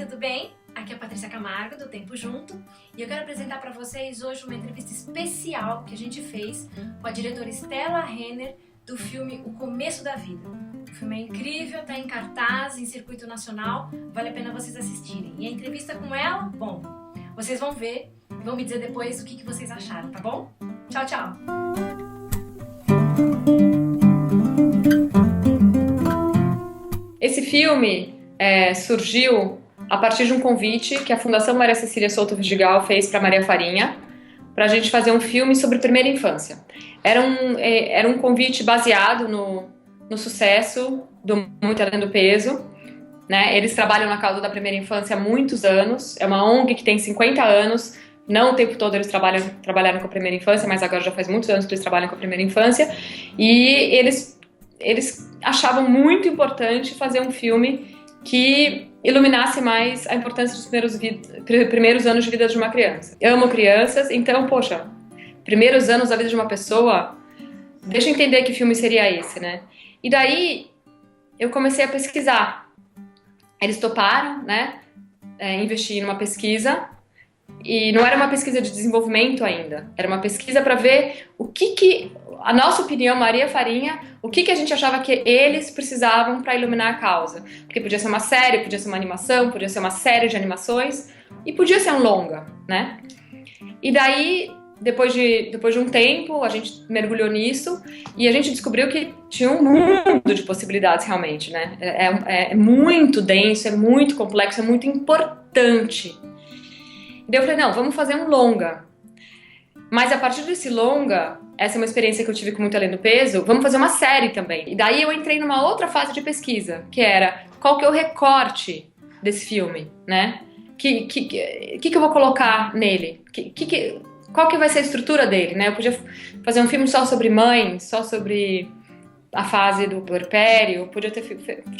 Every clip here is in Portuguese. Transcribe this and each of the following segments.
tudo bem? Aqui é a Patrícia Camargo, do Tempo Junto, e eu quero apresentar para vocês hoje uma entrevista especial que a gente fez com a diretora Stella Renner do filme O Começo da Vida. O filme é incrível, está em cartaz, em circuito nacional, vale a pena vocês assistirem. E a entrevista com ela, bom, vocês vão ver e vão me dizer depois o que vocês acharam, tá bom? Tchau, tchau! Esse filme surgiu a partir de um convite que a Fundação Maria Cecília Souto Vidigal fez para Maria Farinha, para a gente fazer um filme sobre primeira infância. Era um convite baseado no sucesso do Muito Além do Peso, né? Eles trabalham na causa da primeira infância há muitos anos, é uma ONG que tem 50 anos, não o tempo todo eles trabalharam com a primeira infância, mas agora já faz muitos anos que eles trabalham com a primeira infância, e eles achavam muito importante fazer um filme que iluminasse mais a importância dos primeiros anos de vida de uma criança. Eu amo crianças, então, poxa, primeiros anos da vida de uma pessoa, deixa eu entender que filme seria esse, né? E daí, eu comecei a pesquisar. Eles toparam, né, investir numa pesquisa, e não era uma pesquisa de desenvolvimento ainda, era uma pesquisa para ver o que a nossa opinião, Maria Farinha, o que a gente achava que eles precisavam para iluminar a causa. Porque podia ser uma série, podia ser uma animação, podia ser uma série de animações e podia ser um longa, né? E daí, depois de um tempo, a gente mergulhou nisso e a gente descobriu que tinha um mundo de possibilidades realmente, né? É muito denso, é muito complexo, é muito importante. E daí eu falei, não, vamos fazer um longa. Mas a partir desse longa, essa é uma experiência que eu tive com Muito Além do Peso, vamos fazer uma série também. E daí eu entrei numa outra fase de pesquisa, que era qual que é o recorte desse filme, né? Que eu vou colocar nele? Qual que vai ser a estrutura dele, né? Eu podia fazer um filme só sobre mãe, só sobre a fase do puerpério, podia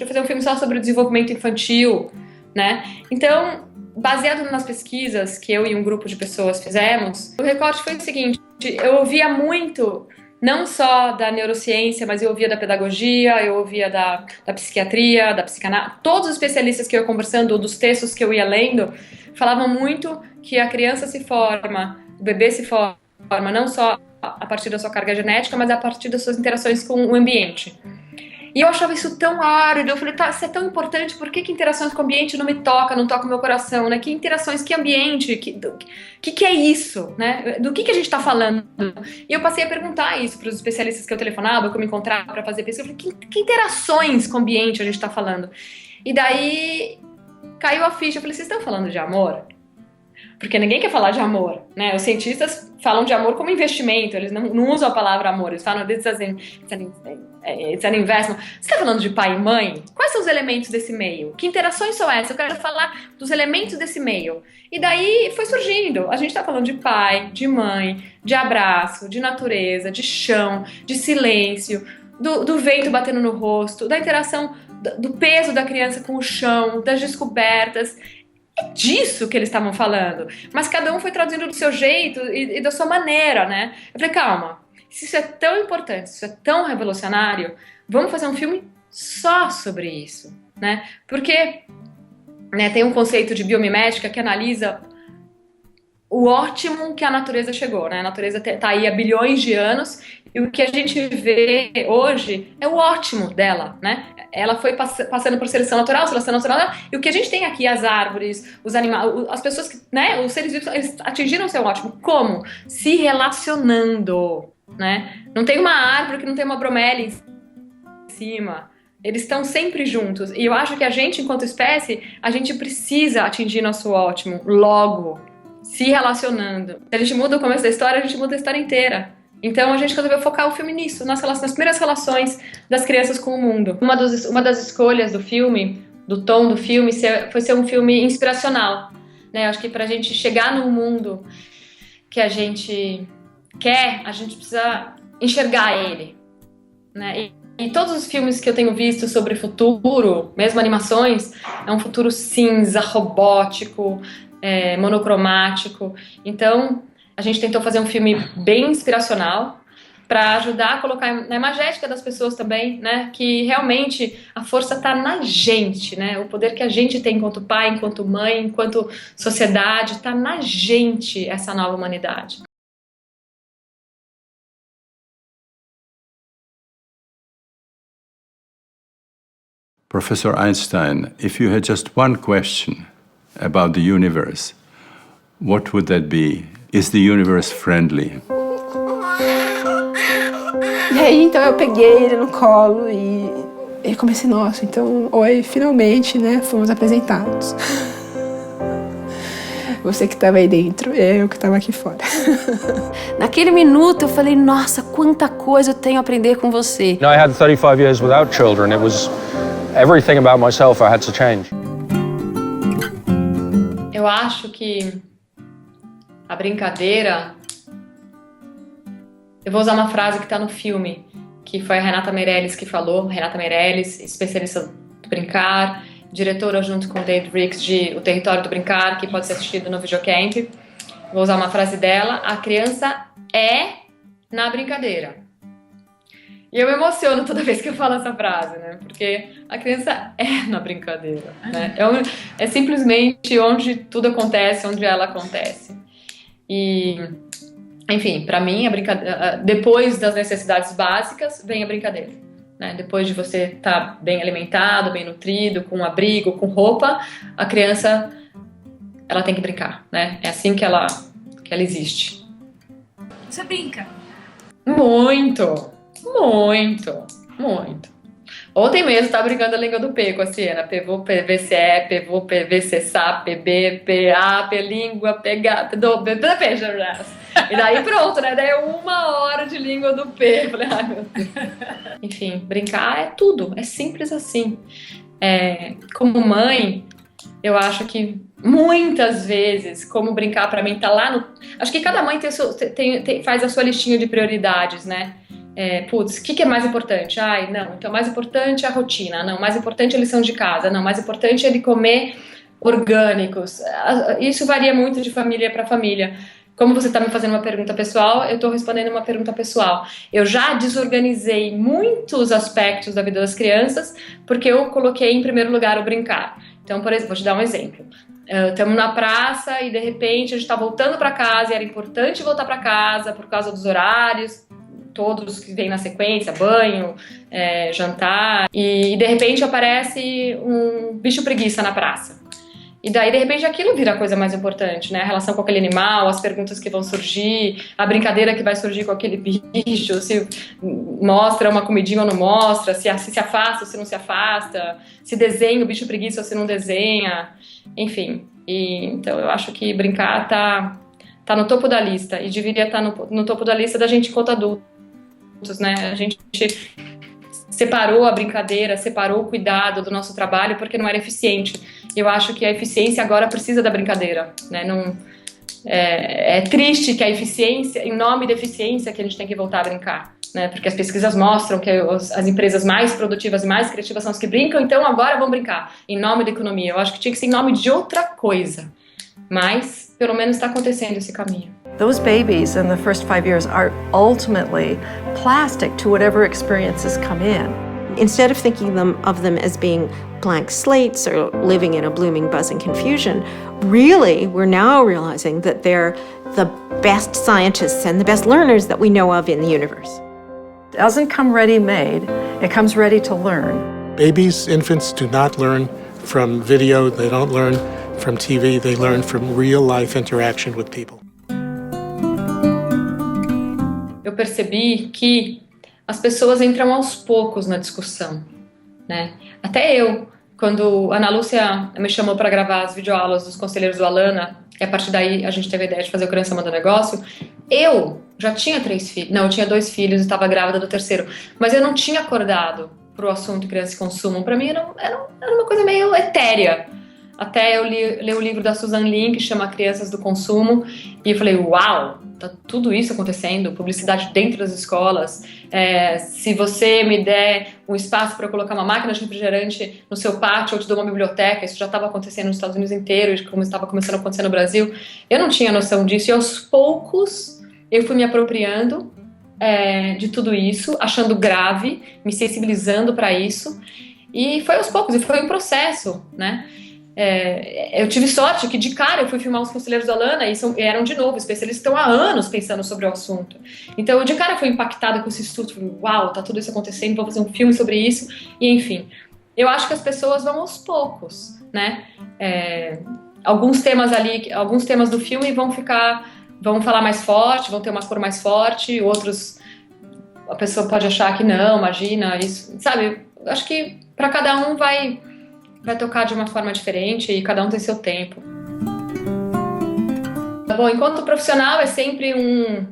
fazer um filme só sobre o desenvolvimento infantil, né? Então, baseado nas pesquisas que eu e um grupo de pessoas fizemos, o recorte foi o seguinte: eu ouvia muito, não só da neurociência, mas eu ouvia da pedagogia, eu ouvia da psiquiatria, da psicanálise. Todos os especialistas que eu ia conversando, dos textos que eu ia lendo, falavam muito que a criança se forma, o bebê se forma não só a partir da sua carga genética, mas a partir das suas interações com o ambiente. E eu achava isso tão árido, eu falei, tá, isso é tão importante, por que interações com o ambiente não me toca, não toca o meu coração, né? Que interações, que ambiente, que é isso, né? Do que a gente tá falando? E eu passei a perguntar isso para os especialistas que eu telefonava, que eu me encontrava para fazer pesquisa, eu falei, que interações com o ambiente a gente tá falando? E daí caiu a ficha, eu falei, vocês estão falando de amor? Porque ninguém quer falar de amor, né? Os cientistas falam de amor como investimento, eles não usam a palavra amor, eles falam it's an investment. Você está falando de pai e mãe? Quais são os elementos desse meio? Que interações são essas? Eu quero falar dos elementos desse meio. E daí foi surgindo. A gente está falando de pai, de mãe, de abraço, de natureza, de chão, de silêncio, do vento batendo no rosto, da interação, do peso da criança com o chão, das descobertas. É disso que eles estavam falando, mas cada um foi traduzindo do seu jeito e da sua maneira, né? Eu falei, calma, se isso é tão importante, se isso é tão revolucionário, vamos fazer um filme só sobre isso, né? Porque, né, tem um conceito de biomimética que analisa o ótimo que a natureza chegou, né? A natureza tá aí há bilhões de anos e o que a gente vê hoje é o ótimo dela, né? Ela foi passando por seleção natural, e o que a gente tem aqui, as árvores, os animais, as pessoas que, né, os seres vivos, eles atingiram o seu ótimo. Como? Se relacionando, né? Não tem uma árvore que não tem uma bromélia em cima. Eles estão sempre juntos. E eu acho que a gente, enquanto espécie, a gente precisa atingir nosso ótimo logo, se relacionando. Se a gente muda o começo da história, a gente muda a história inteira. Então a gente resolveu focar o filme nisso, nas primeiras relações das crianças com o mundo. Uma das escolhas do filme, do tom do filme, foi ser um filme inspiracional, né? Acho que pra gente chegar num mundo que a gente quer, a gente precisa enxergar ele, né? E todos os filmes que eu tenho visto sobre futuro, mesmo animações, é um futuro cinza, robótico, monocromático. Então a gente tentou fazer um filme bem inspiracional para ajudar a colocar na imagética das pessoas também, né, que realmente a força está na gente, né, o poder que a gente tem enquanto pai, enquanto mãe, enquanto sociedade, está na gente essa nova humanidade. Professor Einstein, if you had just one question about the universe, what would that be? Is the universe friendly? E aí, então, eu peguei ele no colo e comecei, nossa, então, oi, finalmente, né, fomos apresentados. Você que estava aí dentro, eu que estava aqui fora. Naquele minuto eu falei, nossa, quanta coisa eu tenho a aprender com você. I had 35 years without children. It was everything about myself I had to change. Eu acho que a brincadeira... Eu vou usar uma frase que está no filme, que foi a Renata Meirelles que falou. Renata Meirelles, especialista do brincar, diretora junto com o David Ricks de O Território do Brincar, que pode ser assistido no videocamp. Vou usar uma frase dela: a criança é na brincadeira. E eu me emociono toda vez que eu falo essa frase, né? Porque a criança é na brincadeira, né? É simplesmente onde tudo acontece, onde ela acontece. E, enfim, para mim, a brincadeira, depois das necessidades básicas, vem a brincadeira. Né? Depois de você estar bem alimentado, bem nutrido, com abrigo, com roupa, a criança, ela tem que brincar, né? É assim que ela existe. Você brinca? Muito, muito, muito. Ontem mesmo estava brincando a língua do P com a Siena. Pevô, PVCE, pevô, PVCSA, PB, PA, P-língua, PH, P-do, e daí pronto, né? Daí é 1 hora de língua do P. Falei, ai meu Deus. Enfim, brincar é tudo, é simples assim. Como mãe, eu acho que muitas vezes, como brincar pra mim tá lá no... Acho que cada mãe faz a sua listinha de prioridades, né? Putz, o que é mais importante? Ai, não, então mais importante é a rotina, não, mais importante é a lição de casa, não, mais importante é ele comer orgânicos. Isso varia muito de família para família. Como você está me fazendo uma pergunta pessoal, eu estou respondendo uma pergunta pessoal. Eu já desorganizei muitos aspectos da vida das crianças porque eu coloquei em primeiro lugar o brincar. Então, por exemplo, vou te dar um exemplo. Estamos na praça e de repente a gente está voltando para casa e era importante voltar para casa por causa dos horários, todos que vêm na sequência, banho, jantar, e de repente aparece um bicho preguiça na praça. E daí, de repente, aquilo vira a coisa mais importante, né? A relação com aquele animal, as perguntas que vão surgir, a brincadeira que vai surgir com aquele bicho, se mostra uma comidinha ou não mostra, se afasta ou se não se afasta, se desenha o bicho preguiça ou se não desenha, enfim. Então, eu acho que brincar tá no topo da lista, e deveria estar no topo da lista da gente enquanto adultos, né? A gente separou a brincadeira, separou o cuidado do nosso trabalho porque não era eficiente. Eu acho que a eficiência agora precisa da brincadeira, né? É triste que a eficiência, em nome da eficiência, que a gente tem que voltar a brincar, né? Porque as pesquisas mostram que as empresas mais produtivas e mais criativas são as que brincam, então agora vão brincar em nome da economia. Eu acho que tinha que ser em nome de outra coisa, mas pelo menos está acontecendo esse caminho. Those babies in the first 5 years are ultimately plastic to whatever experiences come in. Instead of thinking of them as being blank slates or living in a blooming, buzzing confusion, really, we're now realizing that they're the best scientists and the best learners that we know of in the universe. It doesn't come ready-made, it comes ready to learn. Babies, infants do not learn from video, they don't learn from TV, they learn from real-life interaction with people. Eu percebi que as pessoas entram aos poucos na discussão, né? Até eu, quando a Ana Lúcia me chamou para gravar as videoaulas dos conselheiros do Alana, e a partir daí a gente teve a ideia de fazer o Criança Manda Negócio, eu já tinha 3 filhos, não, eu tinha 2 filhos e estava grávida do 3º, mas eu não tinha acordado para o assunto criança e consumo. Para mim era uma coisa meio etérea. Até eu li o livro da Susan Lin, que chama Crianças do Consumo, e eu falei, uau, tá tudo isso acontecendo, publicidade dentro das escolas, se você me der um espaço para eu colocar uma máquina de refrigerante no seu pátio, eu te dou uma biblioteca. Isso já estava acontecendo nos Estados Unidos inteiro, como estava começando a acontecer no Brasil. Eu não tinha noção disso, e aos poucos eu fui me apropriando de tudo isso, achando grave, me sensibilizando para isso. E foi aos poucos, e foi um processo, né? Eu tive sorte que de cara eu fui filmar Os Conselheiros da Lana e eram de novo especialistas, estão há anos pensando sobre o assunto. Então eu de cara fui impactada com esse estudo, falei, uau, tá tudo isso acontecendo, vou fazer um filme sobre isso, e enfim. Eu acho que as pessoas vão aos poucos, né? Alguns temas do filme vão falar mais forte, vão ter uma cor mais forte, outros a pessoa pode achar que não, imagina, isso, sabe? Eu acho que para cada um vai tocar de uma forma diferente e cada um tem seu tempo. Bom, enquanto profissional é sempre um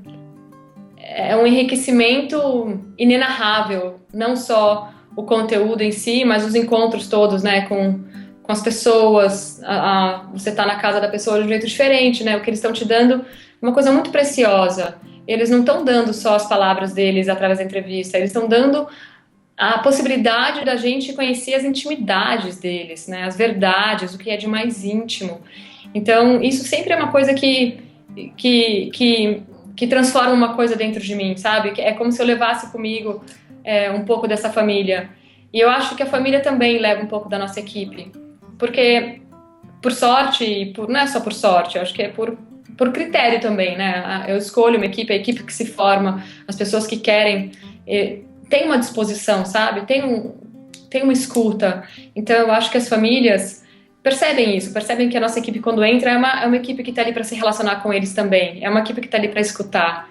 enriquecimento inenarrável, não só o conteúdo em si, mas os encontros todos, né, com as pessoas, você tá na casa da pessoa de um jeito diferente, né, o que eles estão te dando é uma coisa muito preciosa. Eles não estão dando só as palavras deles através da entrevista, eles estão dando a possibilidade da gente conhecer as intimidades deles, né, as verdades, o que é de mais íntimo. Então, isso sempre é uma coisa que transforma uma coisa dentro de mim, sabe? É como se eu levasse comigo um pouco dessa família. E eu acho que a família também leva um pouco da nossa equipe. Porque, por sorte, não é só por sorte, eu acho que é por critério também, né? Eu escolho uma equipe, a equipe que se forma, as pessoas que querem... tem uma disposição, sabe? Tem uma escuta. Então, eu acho que as famílias percebem isso, percebem que a nossa equipe, quando entra, é uma equipe que está ali para se relacionar com eles também, é uma equipe que está ali para escutar.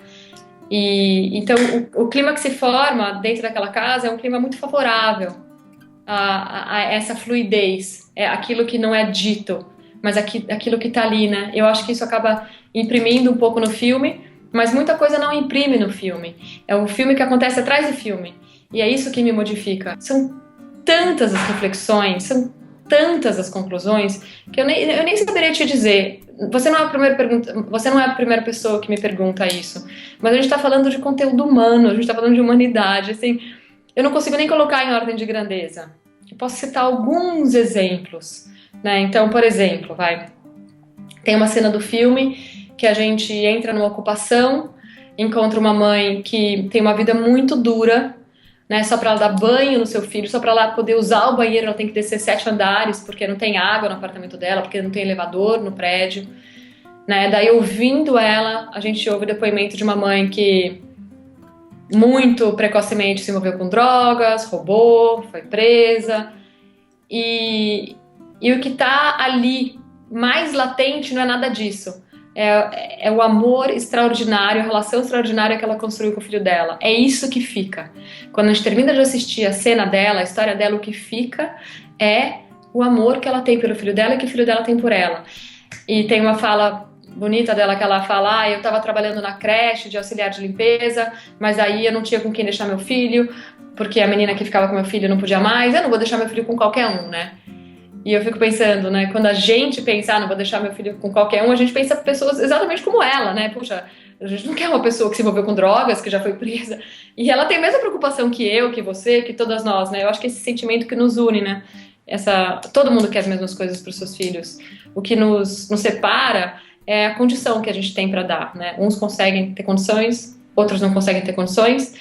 E então, o clima que se forma dentro daquela casa é um clima muito favorável a essa fluidez, é aquilo que não é dito, mas aquilo que está ali, né? Eu acho que isso acaba imprimindo um pouco no filme, mas muita coisa não imprime no filme. É um filme que acontece atrás do filme. E é isso que me modifica. São tantas as reflexões, são tantas as conclusões, que eu nem saberia te dizer. Você não é a primeira pessoa que me pergunta isso. Mas a gente está falando de conteúdo humano, a gente está falando de humanidade. Assim, eu não consigo nem colocar em ordem de grandeza. Eu posso citar alguns exemplos, né? Então, por exemplo, tem uma cena do filme que a gente entra numa ocupação, encontra uma mãe que tem uma vida muito dura, né, só para ela dar banho no seu filho, só para ela poder usar o banheiro, ela tem que descer 7 andares, porque não tem água no apartamento dela, porque não tem elevador no prédio, né? Daí, ouvindo ela, a gente ouve o depoimento de uma mãe que muito precocemente se envolveu com drogas, roubou, foi presa, e o que está ali mais latente não é nada disso. É o amor extraordinário, a relação extraordinária que ela construiu com o filho dela. É isso que fica. Quando a gente termina de assistir a cena dela, a história dela, o que fica é o amor que ela tem pelo filho dela e que o filho dela tem por ela. E tem uma fala bonita dela que ela fala: eu estava trabalhando na creche de auxiliar de limpeza, mas aí eu não tinha com quem deixar meu filho, porque a menina que ficava com meu filho não podia mais, eu não vou deixar meu filho com qualquer um, né? E eu fico pensando, né, quando a gente pensa, não vou deixar meu filho com qualquer um, a gente pensa pessoas exatamente como ela, né? Puxa, a gente não quer uma pessoa que se envolveu com drogas, que já foi presa. E ela tem a mesma preocupação que eu, que você, que todas nós, né? Eu acho que esse sentimento que nos une, né? Todo mundo quer as mesmas coisas para os seus filhos. O que nos separa é a condição que a gente tem para dar, né? Uns conseguem ter condições, outros não conseguem ter condições.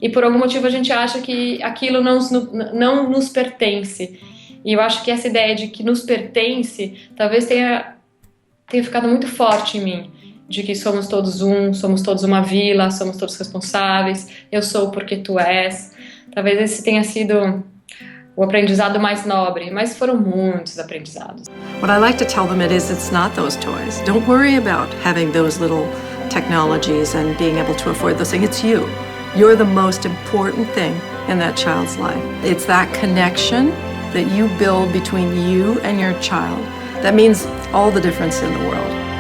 E por algum motivo a gente acha que aquilo não nos pertence. E eu acho que essa ideia de que nos pertence talvez tenha ficado muito forte em mim, de que somos todos somos todos uma vila, somos todos responsáveis, eu sou porque tu és. Talvez esse tenha sido o aprendizado mais nobre, mas foram muitos aprendizados. What I like to tell them it's not those toys. Don't worry about having those little technologies and being able to afford those things. It's you. You're the most important thing in that child's life. It's that connection that you build between you and your child that means all the difference in the world.